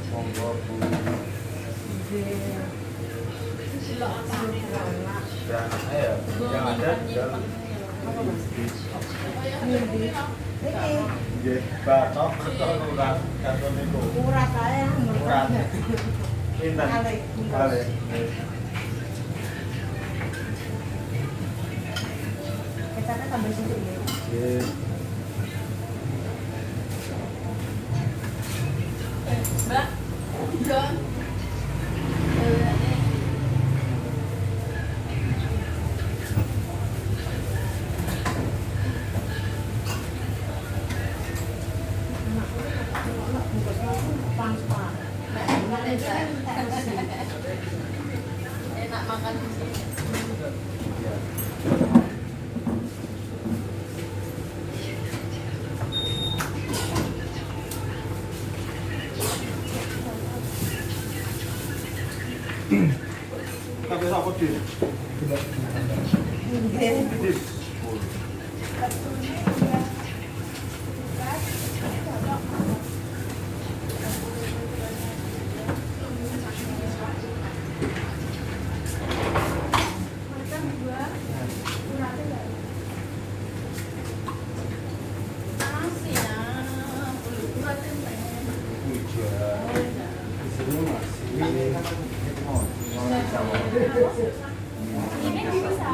Monggo Bu. Beranak ya, yang ada tinggal nggih batok atau urat karton niku. Urat ae Urat. Pinten? Kalih. Kecapnya tambah sedikit ya. Nggih. Mbak, John. Enak makan di sini. Tapi sapa di? Di. Nasi ya, bulatnya pengen. Hujan. Di sini masih Ini bisa.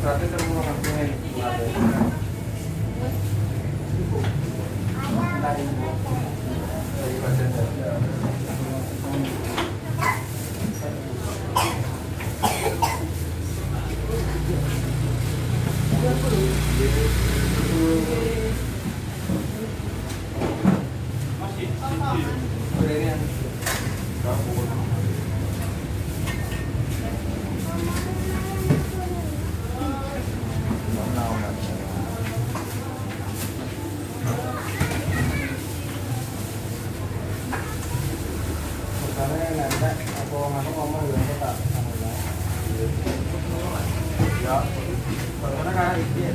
berarti terus ngomongin dari badan dada. Masih gorengan dapur. Karena nanti aku ngomong ya tak ya karena kan ini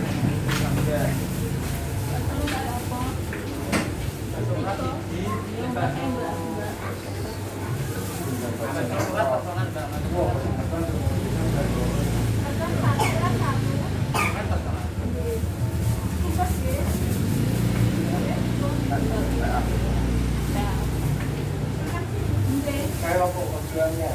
sampai kayak apa tujuannya?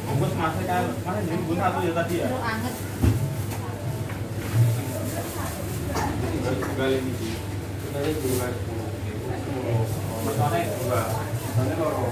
Bungkus masih kan, mana jadi bungkus satu ya tadi ya? Anget. Tinggal ini sih, kita dua, masalahnya dua, masalahnya loro.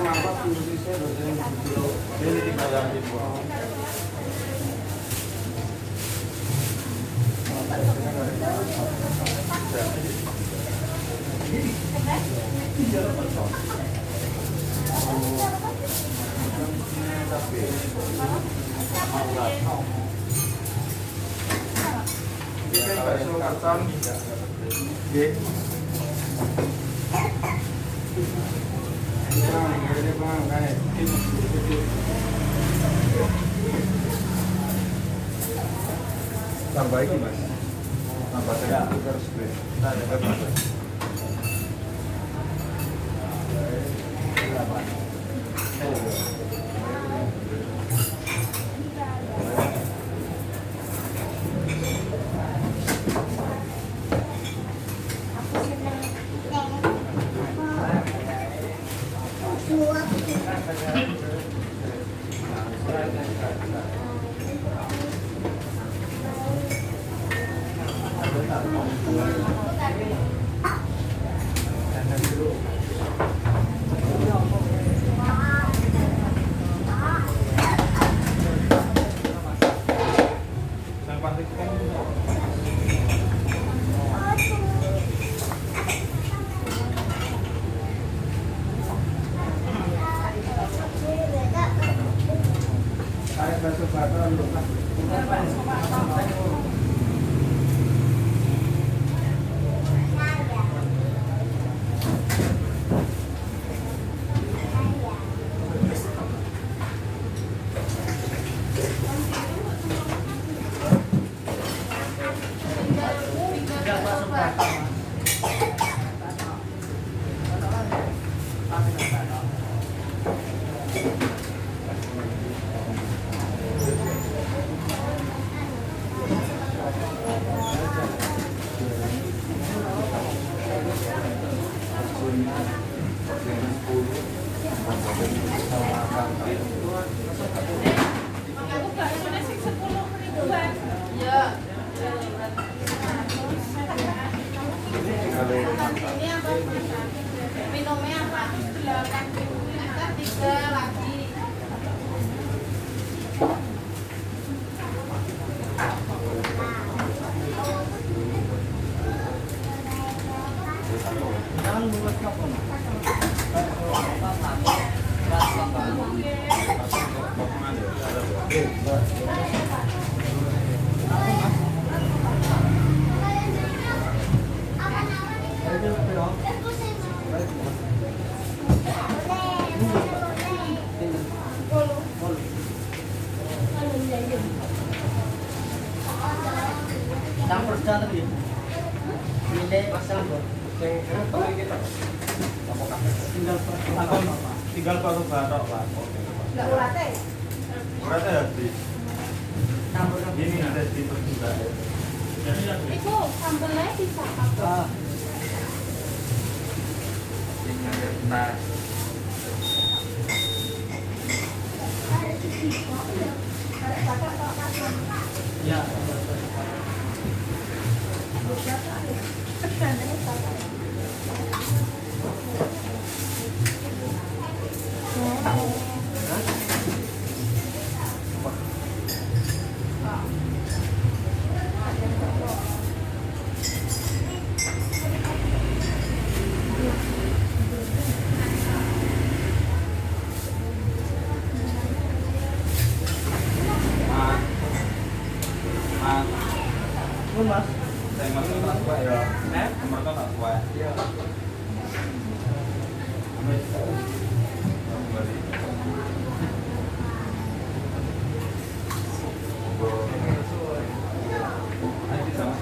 Ini tinggal yang di bawah. Tambah lagi mas, tambah saya tukar spray. Yang pasti kan Ya. Kalau Ini apa? Minumnya apa? 3 lagi. Campur secara tapi ini pasang bro. tinggal pakai batok Pak. Enggak ulatnya. Berarti habis. Campur Ini ada di juga. Itu sambelnya bisa apa? Ah, ya. Mas, Saya masuk tak kuat ya. Nomor kau tak kuat. Iya. Kembali. Ayo sama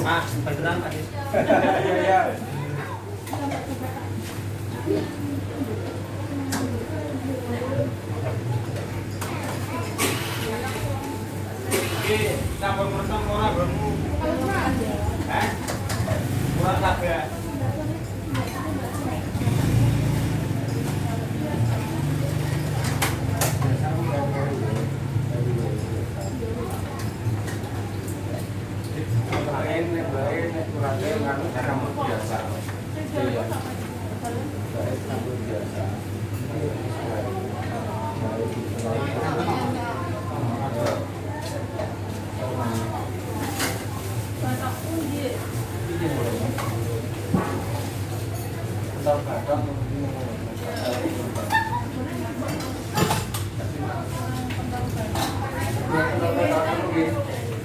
Pak, beneran Pak. Iya, iya. Oke, sampun meresong ora bremu. Hah? Kurang kabeh.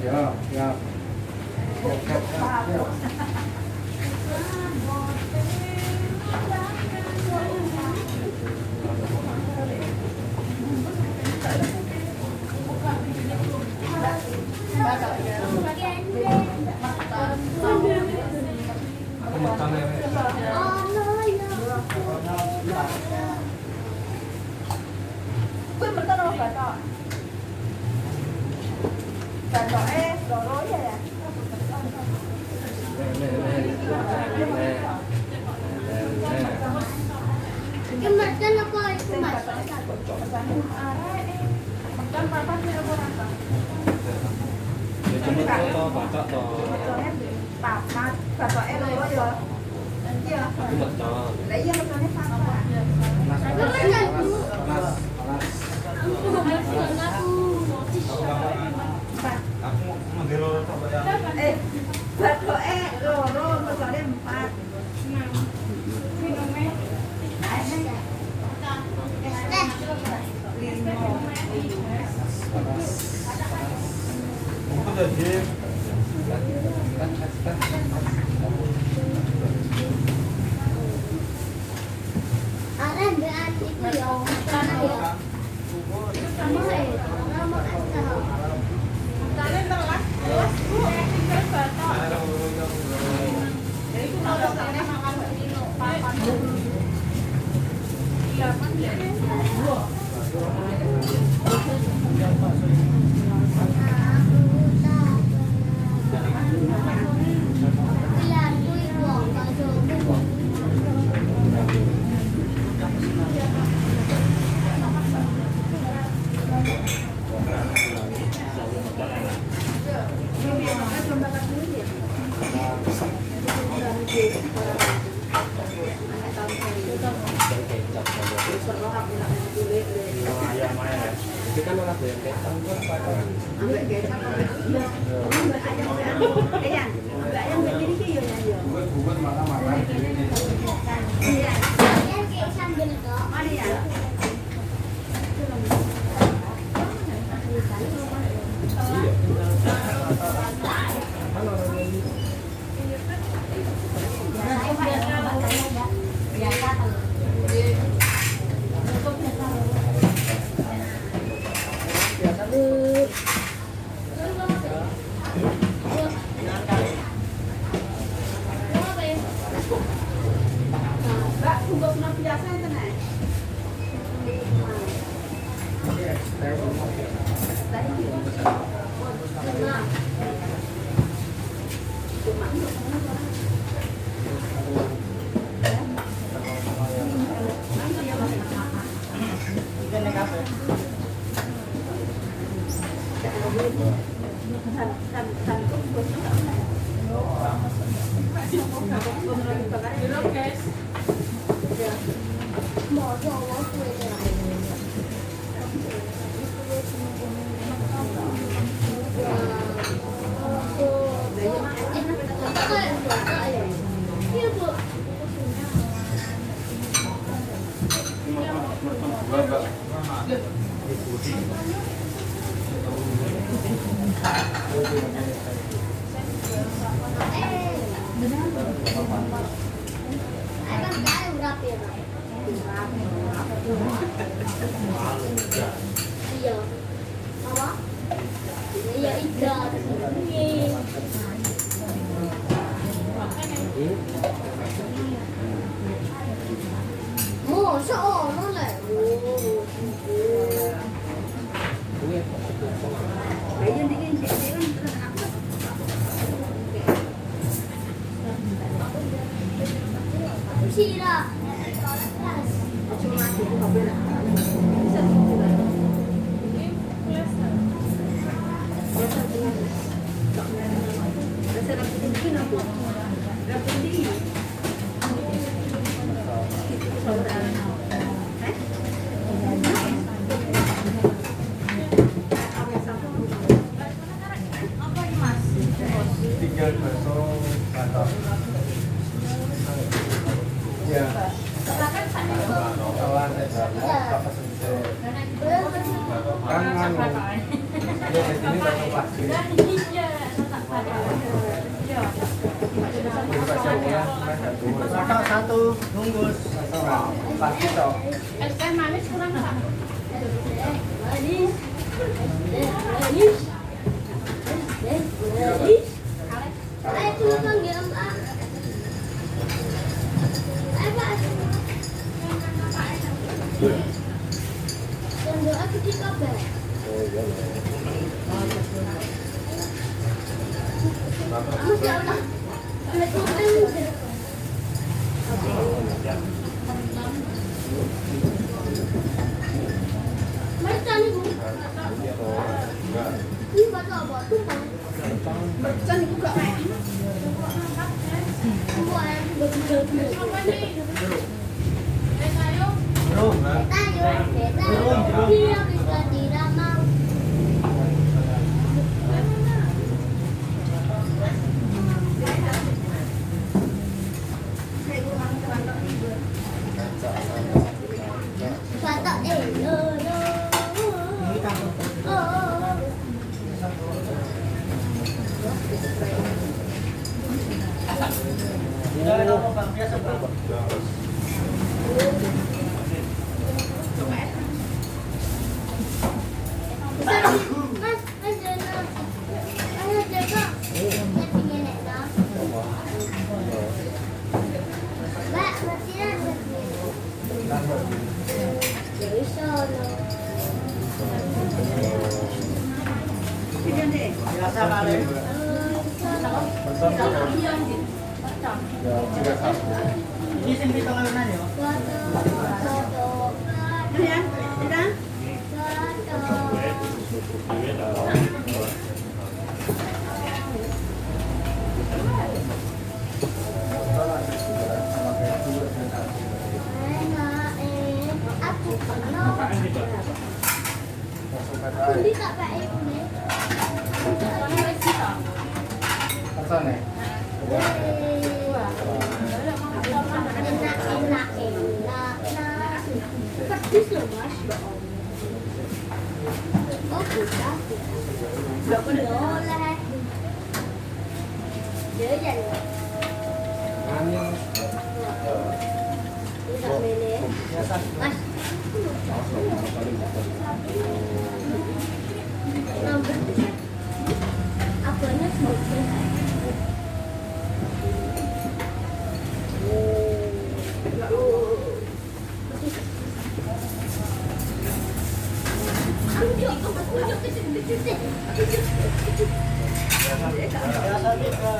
Ya, ya. Gue bertahan sama batok. Batoknya loro ya. Kemarin apa itu mas? Kan papa sih aku rasa. Ya cuma to batok to. Batoknya papat, batoknya loro ya. Iya. Aku betul. Lah iya batoknya papat. Aku menggelo to ya. Batoknya loro, batoknya 4. Aku jadi Ada berat itu ya, karena ya. Sama ya, nama asal. Kalian telat, telat Bu, tinggal batok. Jadi aku kalau sana makan bakso papat. Iya, kan jadi. itu kan orang yang kecap. Ambek kecap ambek iya. Ambek ayam. Ayam. Ambek ayam begini ki yo ya yo. Bukan makan-makan. Iya. Yang kayak sambal kok. Mari ya. Biasa kalau. Mau jawab Iya, Bu. Akan kaya berapa ya, Pak? Iya. Apa? Iya, ikan. Masa ono lah. Ayun din din apa? Sira. Cuma aku kabel. Bisa Rasa rapi din ako. Rapi din. Tinggal bakso kantor. Ya. Awan apa sendiri. Kan anu. Ya ini bakso pasti. Masak satu, bungkus. Pasti toh. Es teh manis kurang Pak. Manis. Manis. Manis. Ayo tuh panggil Mbak. Ayo Pak. Sendok aku di kabel. Masya Allah. Macam ni Bu. Ini baca apa? Tumpang. Saan buka kaya? Buat betul. Bro, Tayo, dia bisa tidak mau. Batak Udah apa Bang? Biasa Bang. Mas, Jana. Ayo jaga. Saya pingin nak. Mbak, mati dah. Jadi solo. Pilihan deh. Biasa kali. Ya, 31. Ini sing di tengah mana ya? Ayan, ilan? Hindi tak pakai ini. Sana. Enak. Pedes loh Mas. Oh bisa. Tidak boleh. Jajan. Tidak boleh. Biasa. Mas. Apanya semua? Biasa kita.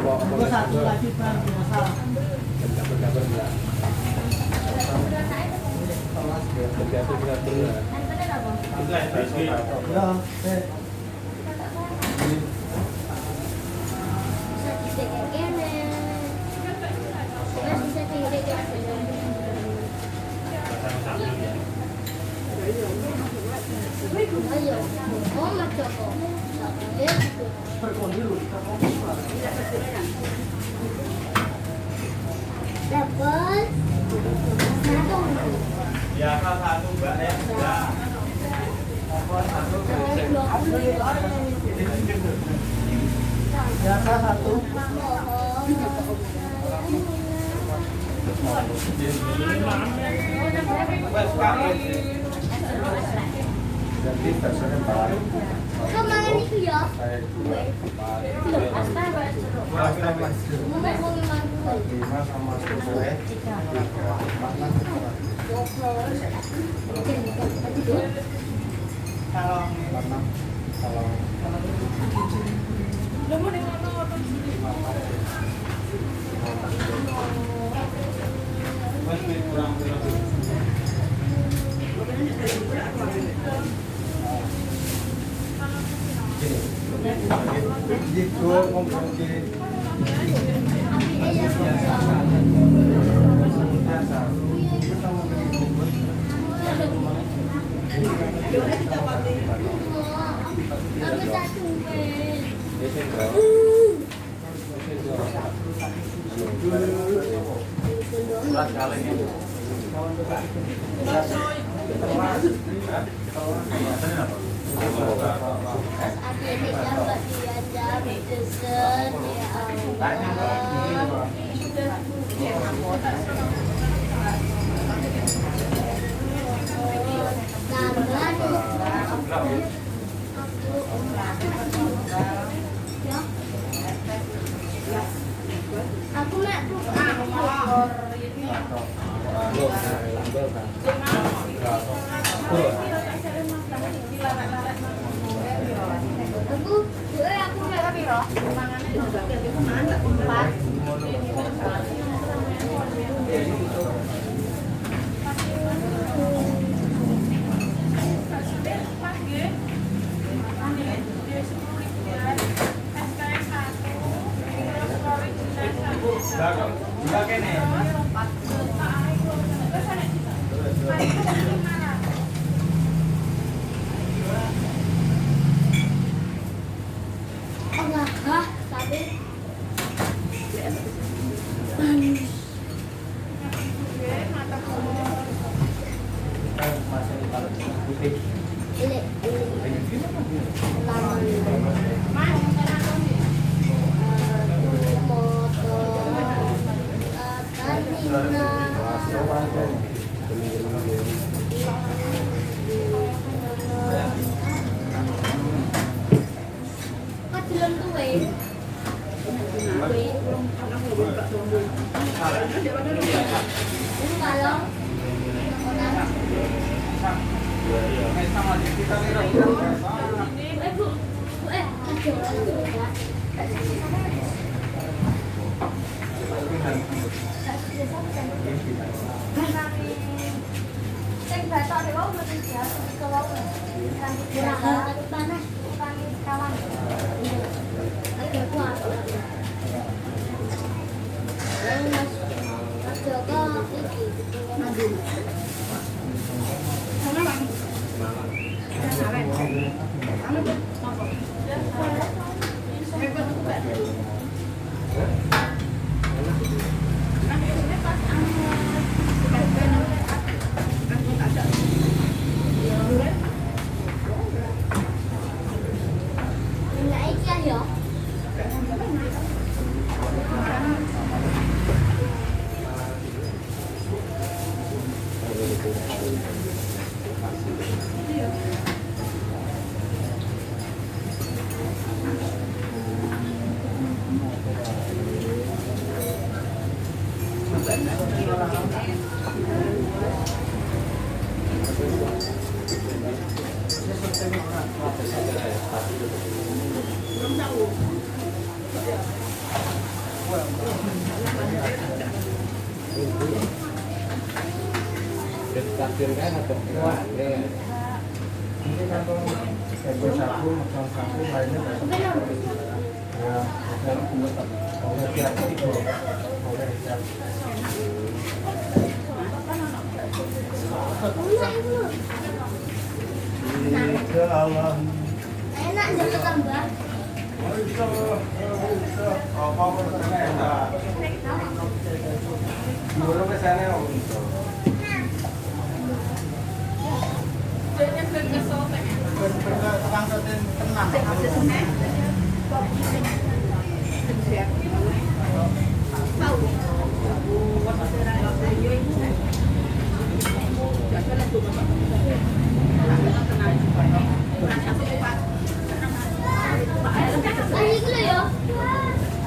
Gua satu lagi Bang, masalah. bener apa? Ya, Bisa dijaga kene. Mas bisa dijaga kene. Ayo, oh mas Joko. Dapat satu. Ya, salah satu Mbak ya. Ya. Ya salah satu. Wes Pak. jadi versinya baru. Kemana itu ya? Saya dua. Aspara. Mau ngomong 5 sama 10 tiga. Makna sekarang. Kalau 6 kalau Wes kurang berapa? jadi dua ngomong gini. Aku satu. Belas kali ini. Adik dapat diajak dessert ya Allah. Aku nak tuh aku nak piro? Empat. Juga kene. Enggak, tapi takdirkan atau aneh. Ini kantong tempe sapu, makan sapu, lainnya besok. Ya, oke, siap itu. Oke, siap. Ke alam. Enak jangan tambah. Apa enak? Dulu kesana untuk. Ini dulu ya.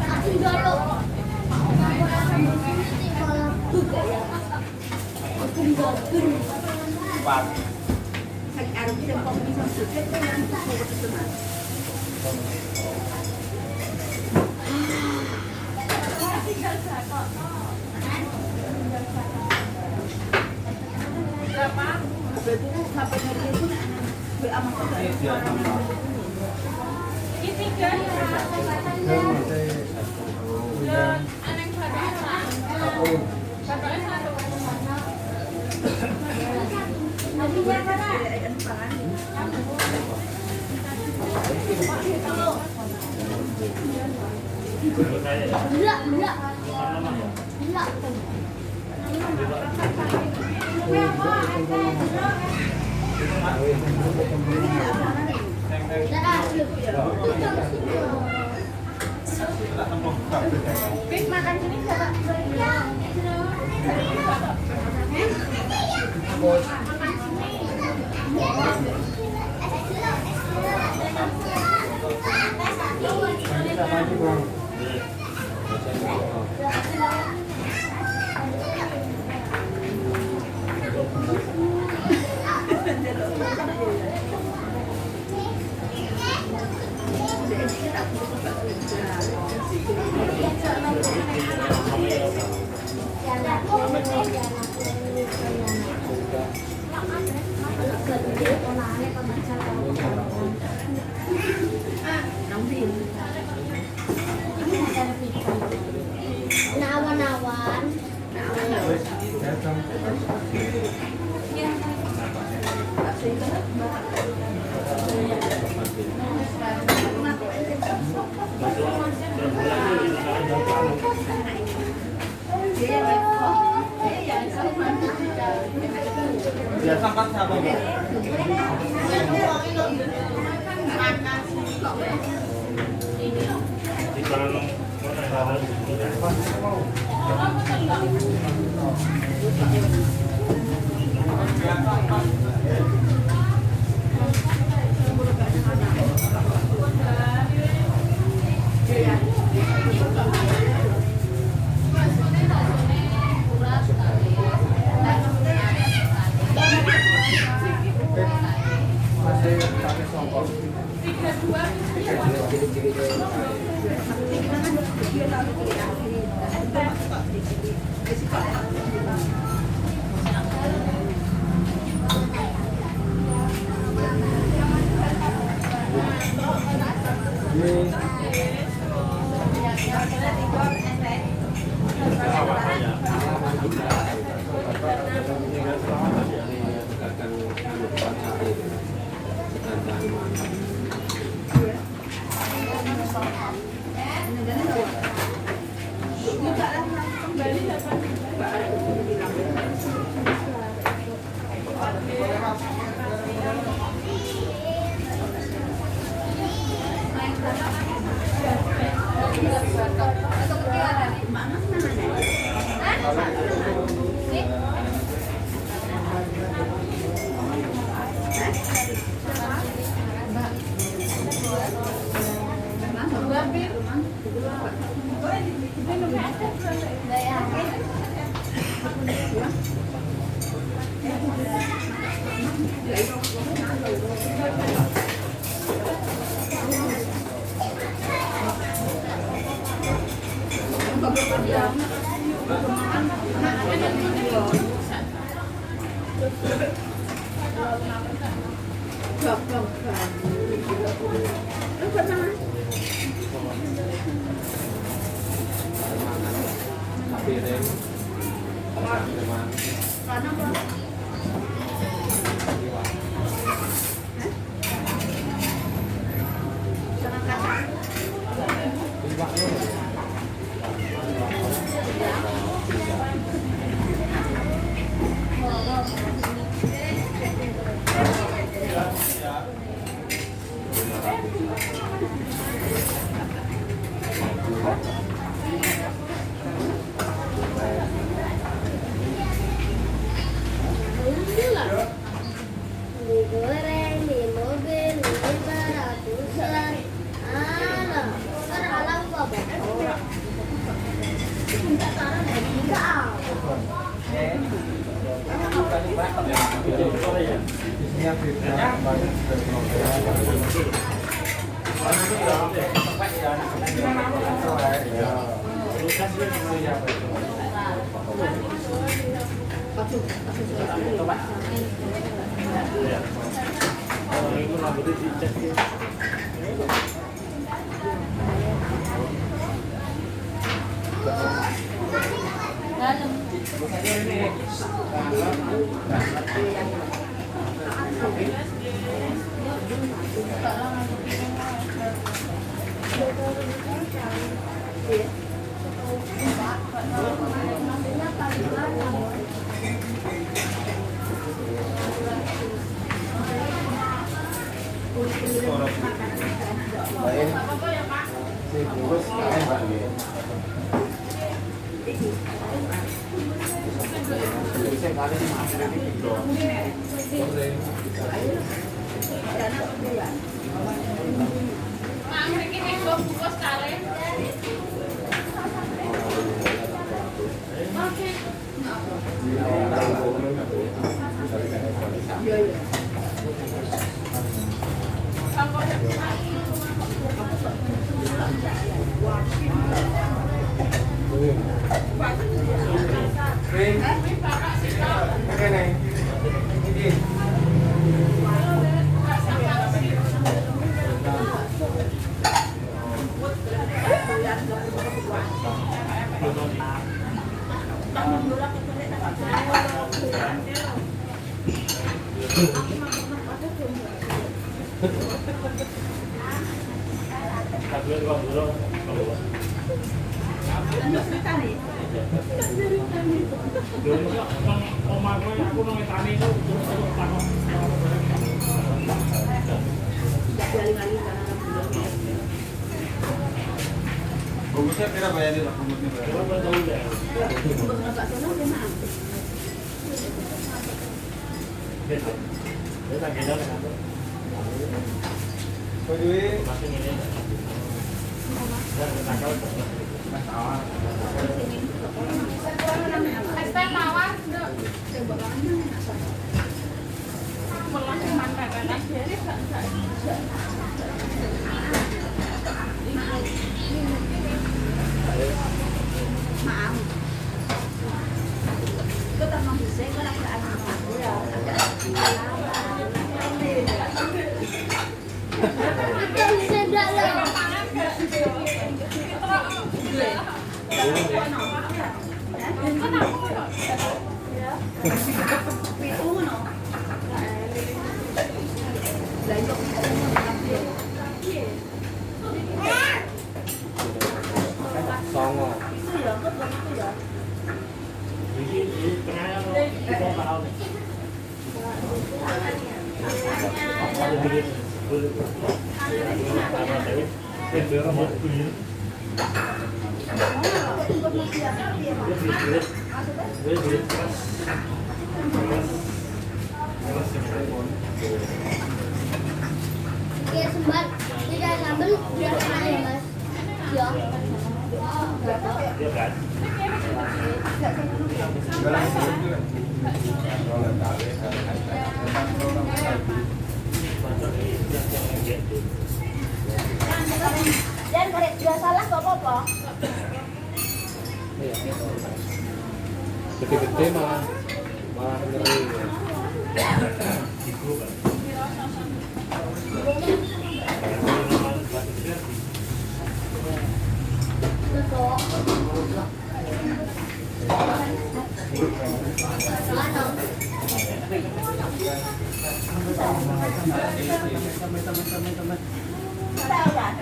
Aku dulu. Buka ya. Aku dulu. Pak. Sakit arus sempong bisa sukses dengan mau berteman. Betul, sampai hari itu aman Belak, belak. Belak. Pik makan sini siapa? Ini sama aja, Bang. Nawan-nawan. Biasa kan siapa? Masih pakai songkok. Gabang kan. Lu pernah? piring Karena apa? Setengah kata. Mie goreng, di mobil, di peratusan. Alah, alam apa? isinya pizza banyak dari lain si bungkus kain Mbak nggih. Sing kali ini gitu. Bungkusnya kira bayarin lah bungkusnya. Maaf. Itu tambah bisa kan ada aku ya. Sedap lah. Songo. Oke, sembar. Tidak sambal, tidak kena ya, Mas. Ya. Dan kalau tidak salah nggak apa-apa. Gede-gede malah ngeri. Tahu kan?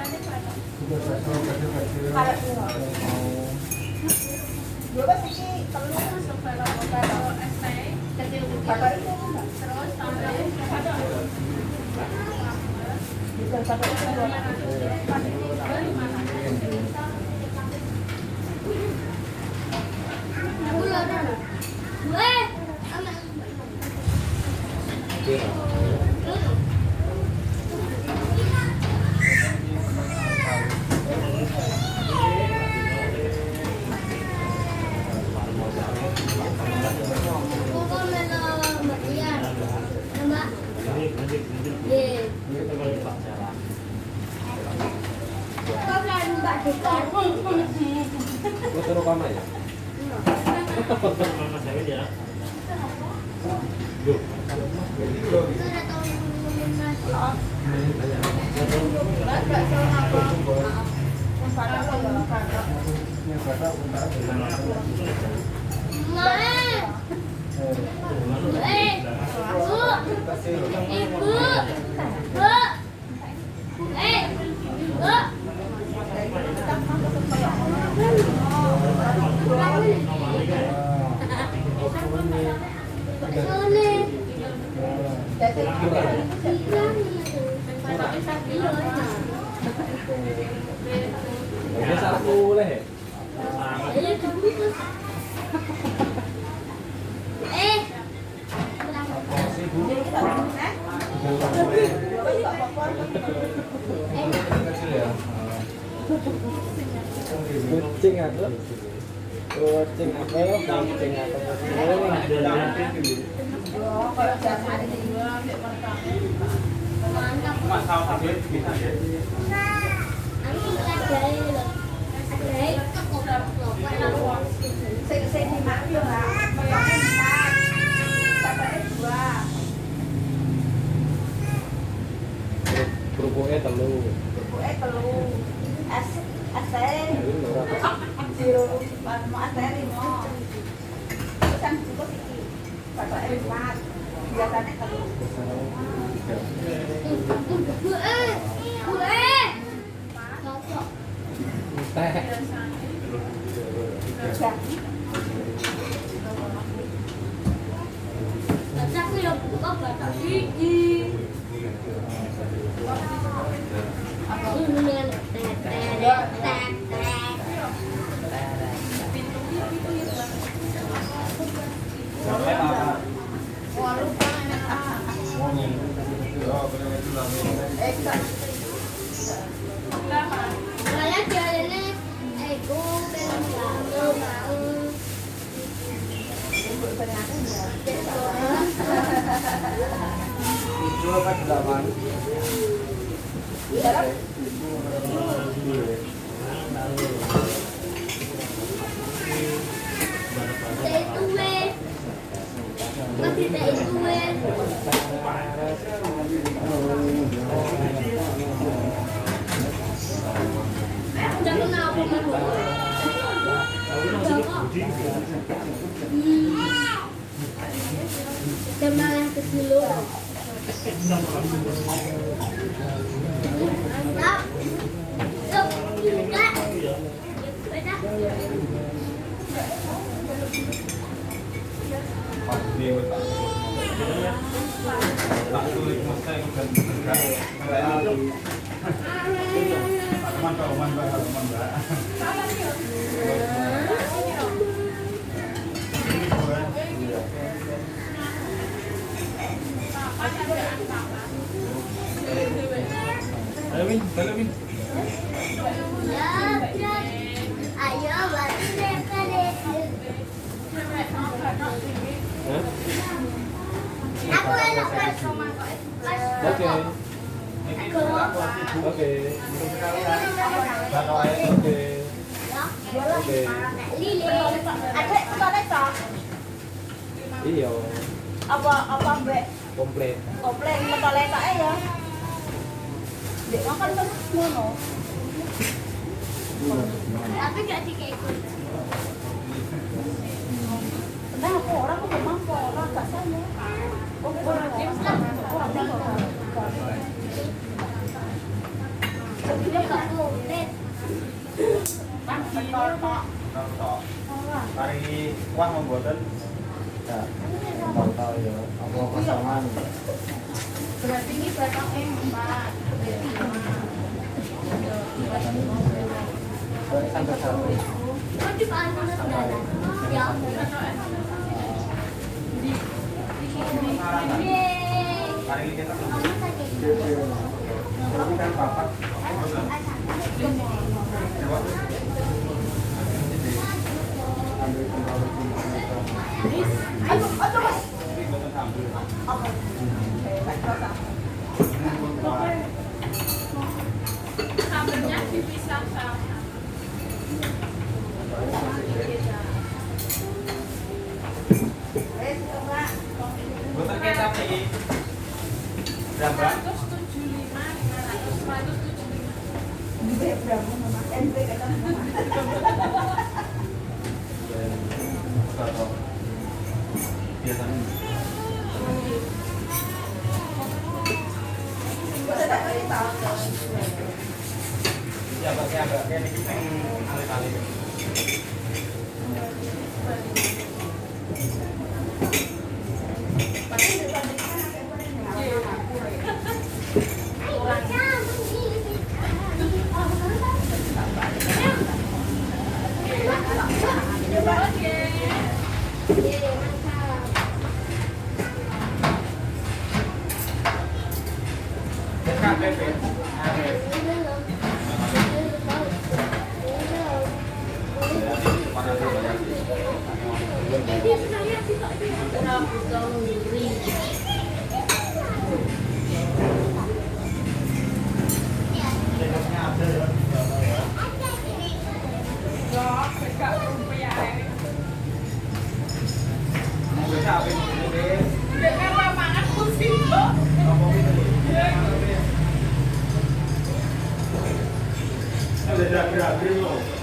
Kalau dua belas ini kalau kecil kakak itu terus Foto rekaman ya? Salah boleh. Kucing aku. Kucing apa? Kucing apa? Cuma salah satu bisa ya. Saya mati ya nggak? Bapaknya dua. Kerupuknya telu. Bapaknya telu. Aseng. Zero. Mau aseng lima. Terus yang juga sih. Bapaknya empat. Biasanya telu. Teh. Teman ke dulu. Mantap. Yuk, kita. Tak sulit masa itu kan. Ayo Min, balik Min. Ayo balik aku enak Oke. Oke. Oke. Oke. Lili Ada ada cok. Iya. Apa mbak? Komplit. Komplain kepala saya ya. Dek makan kan ngono. tapi gak dikekut. Nah, aku orang kok mampu orang gak sama. Mari wah membuatan Ya, tahu ya. Apa pasangan? Berarti ini berapa empat? Sampai satu. Oh, di mana saudara? Ya. Yeay. mari kita Kamu sakit. Tapi kan papat. Ambil kembali Sambelnya dipisah sama. buatan kecap nih berapa? 175, 175. Biasanya ya pakai agak kayak dikit yang alih-alih. Dekat PP. Ada gerak-gerak loh.